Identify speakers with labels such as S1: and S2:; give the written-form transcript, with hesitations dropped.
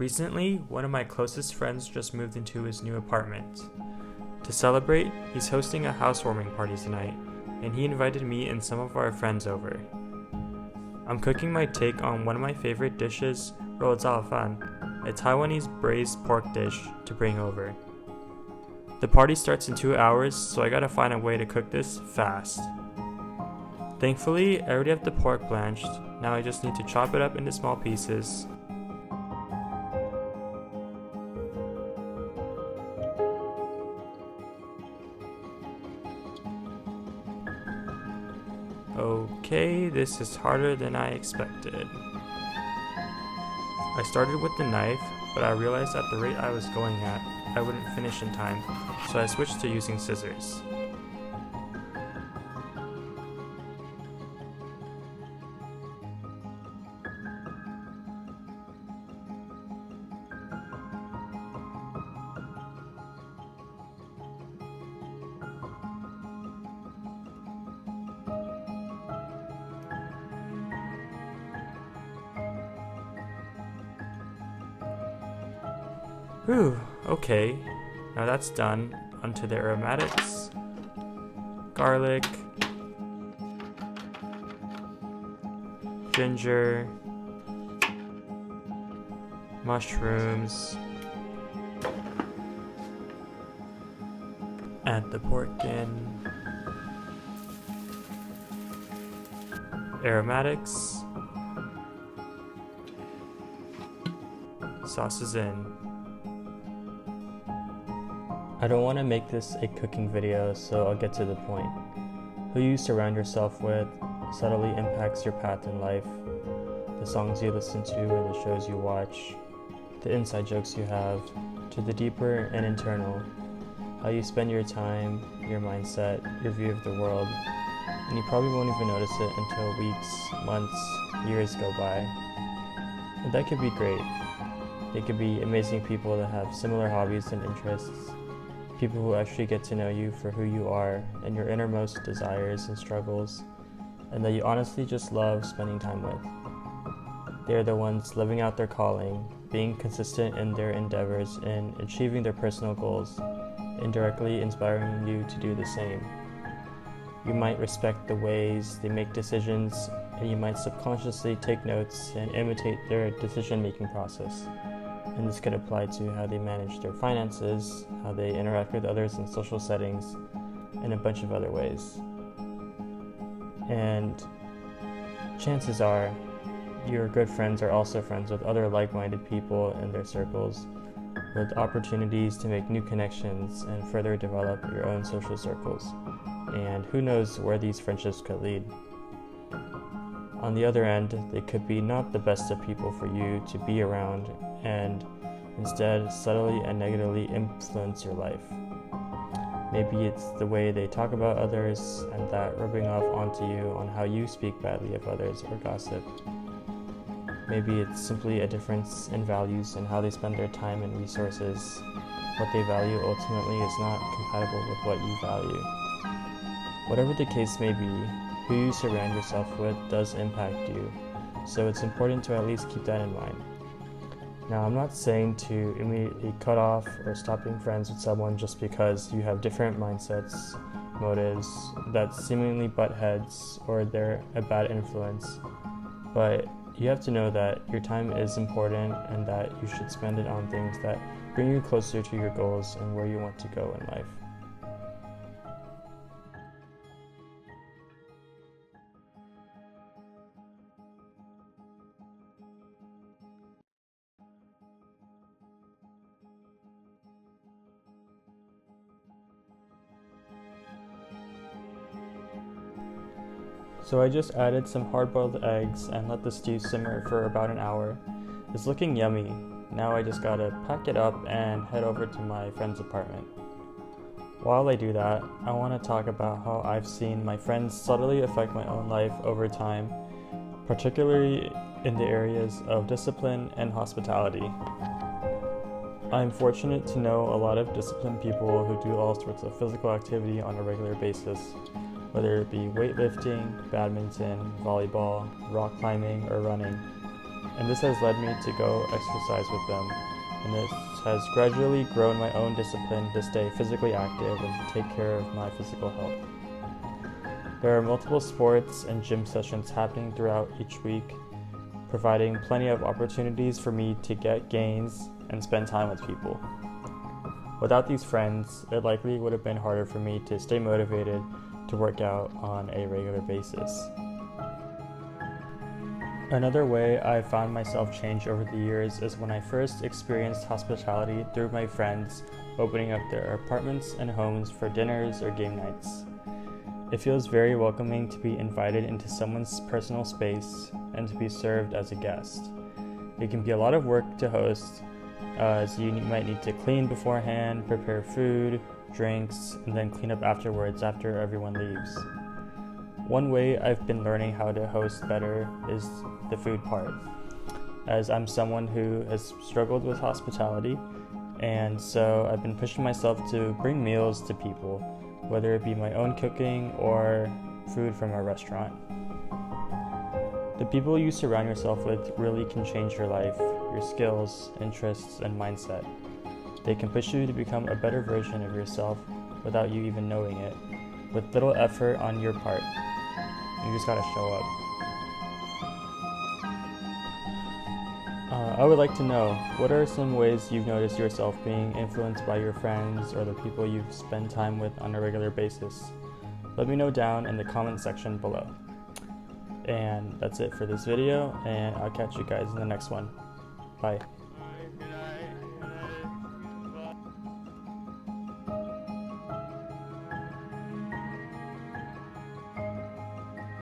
S1: Recently, one of my closest friends just moved into his new apartment. To celebrate, he's hosting a housewarming party tonight, and he invited me and some of our friends over. I'm cooking my take on one of my favorite dishes, ro zao fan, a Taiwanese braised pork dish, to bring over. The party starts in 2 hours, so I gotta find a way to cook this fast. Thankfully, I already have the pork blanched. Now I just need to chop it up into small pieces. Okay, this is harder than I expected. I started with the knife, but I realized at the rate I was going at, I wouldn't finish in time, so I switched to using scissors. Whew, okay, now that's done. Onto the aromatics, garlic, ginger, mushrooms, add the pork in, aromatics, sauces in. I don't want to make this a cooking video, so I'll get to the point. Who you surround yourself with subtly impacts your path in life. The songs you listen to and the shows you watch, the inside jokes you have, to the deeper and internal, how you spend your time, your mindset, your view of the world, and you probably won't even notice it until weeks, months, years go by. And that could be great. They could be amazing people that have similar hobbies and interests. People who actually get to know you for who you are and your innermost desires and struggles, and that you honestly just love spending time with. They are the ones living out their calling, being consistent in their endeavors and achieving their personal goals, indirectly inspiring you to do the same. You might respect the ways they make decisions, and you might subconsciously take notes and imitate their decision-making process. And this could apply to how they manage their finances, how they interact with others in social settings, and a bunch of other ways. And chances are, your good friends are also friends with other like-minded people in their circles, with opportunities to make new connections and further develop your own social circles. And who knows where these friendships could lead. On the other end, they could be not the best of people for you to be around and instead subtly and negatively influence your life. Maybe it's the way they talk about others and that rubbing off onto you on how you speak badly of others or gossip. Maybe it's simply a difference in values and how they spend their time and resources. What they value ultimately is not compatible with what you value. Whatever the case may be, who you surround yourself with does impact you, so it's important to at least keep that in mind. Now, I'm not saying to immediately cut off or stop being friends with someone just because you have different mindsets, motives, that seemingly butt heads, or they're a bad influence, but you have to know that your time is important and that you should spend it on things that bring you closer to your goals and where you want to go in life. So I just added some hard-boiled eggs and let the stew simmer for about an hour. It's looking yummy. Now I just gotta pack it up and head over to my friend's apartment. While I do that, I want to talk about how I've seen my friends subtly affect my own life over time, particularly in the areas of discipline and hospitality. I'm fortunate to know a lot of disciplined people who do all sorts of physical activity on a regular basis, whether it be weightlifting, badminton, volleyball, rock climbing, or running. and this has led me to go exercise with them, and this has gradually grown my own discipline to stay physically active and to take care of my physical health. There are multiple sports and gym sessions happening throughout each week, providing plenty of opportunities for me to get gains and spend time with people. Without these friends, it likely would have been harder for me to stay motivated to work out on a regular basis. Another way I found myself change over the years is when I first experienced hospitality through my friends opening up their apartments and homes for dinners or game nights. It feels very welcoming to be invited into someone's personal space and to be served as a guest. It can be a lot of work to host, as you might need to clean beforehand, prepare food, drinks, and then clean up afterwards after everyone leaves. One way I've been learning how to host better is the food part, as I'm someone who has struggled with hospitality, and so I've been pushing myself to bring meals to people, whether it be my own cooking or food from a restaurant. The people you surround yourself with really can change your life, your skills, interests, and mindset. They can push you to become a better version of yourself without you even knowing it, with little effort on your part. You just gotta show up. I would like to know, what are some ways you've noticed yourself being influenced by your friends or the people you spend time with on a regular basis? Let me know down in the comment section below. And that's it for this video, and I'll catch you guys in the next one. Bye.